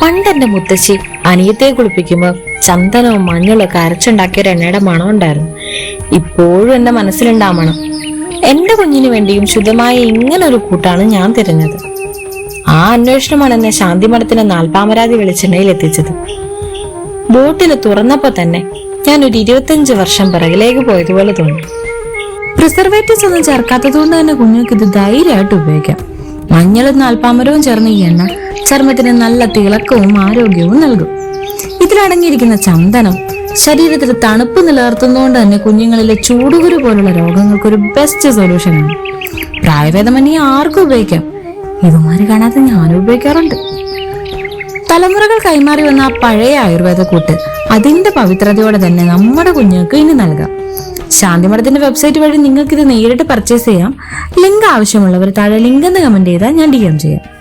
പണ്ടെന്റെ മുത്തശ്ശി അനിയത്തെ കുളിപ്പിക്കുമ്പോൾ ചന്ദനവും മഞ്ഞളും ഒക്കെ അരച്ചുണ്ടാക്കിയ ഒരു എണ്ണയുടെ മണം ഉണ്ടായിരുന്നു. ഇപ്പോഴും എന്റെ മനസ്സിലുണ്ടാ മണം. എന്റെ കുഞ്ഞിനു വേണ്ടിയും ശുദ്ധമായ ഇങ്ങനൊരു കൂട്ടാണ് ഞാൻ തിരഞ്ഞത്. ആ അന്വേഷണമാണ് എന്നെ ശാന്തിമഠത്തിന്റെ നാൽപ്പാമരാതി വെളിച്ചെണ്ണയിൽ എത്തിച്ചത്. ബോട്ടിൽ തുറന്നപ്പോ തന്നെ ഞാൻ ഒരു 25 വർഷം പിറകിലേക്ക് പോയതുപോലെ തോന്നി. പ്രിസർവേറ്റീവ്സ് ഒന്നും ചേർക്കാത്തത് കൊണ്ട് തന്നെ കുഞ്ഞുങ്ങൾക്ക് ഇത് ധൈര്യമായിട്ട് ഉപയോഗിക്കാം. മഞ്ഞളും നാൽപ്പാമരവും ചേർന്ന ഈ എണ്ണ ചർമ്മത്തിന് നല്ല തിളക്കവും ആരോഗ്യവും നൽകും. ഇതിലടങ്ങിയിരിക്കുന്ന ചന്ദനം ശരീരത്തിൽ തണുപ്പ് നിലനിർത്തുന്നതുകൊണ്ട് തന്നെ കുഞ്ഞുങ്ങളിലെ ചൂടുകുരു പോലുള്ള രോഗങ്ങൾക്ക് ഒരു ബെസ്റ്റ് സൊല്യൂഷനാണ്. പ്രായഭേദമന്യേ ആർക്കും ഉപയോഗിക്കാം. ഇതുമാരി കാണാതെ ഞാനും ഉപയോഗിക്കാറുണ്ട്. തലമുറകൾ കൈമാറി വന്ന ആ പഴയ ആയുർവേദ കൂട്ട് അതിന്റെ പവിത്രതയോടെ തന്നെ നമ്മുടെ കുഞ്ഞുങ്ങൾക്ക് ഇനി നൽകാം. ശാന്തിമഠത്തിന്റെ വെബ്സൈറ്റ് വഴി നിങ്ങൾക്ക് ഇത് നേരിട്ട് പർച്ചേസ് ചെയ്യാം. ലിങ്ക് ആവശ്യമുള്ളവർ താഴെ ലിങ്ക് എന്ന് കമന്റ് ചെയ്താൽ ഞാൻ DM ചെയ്യാം.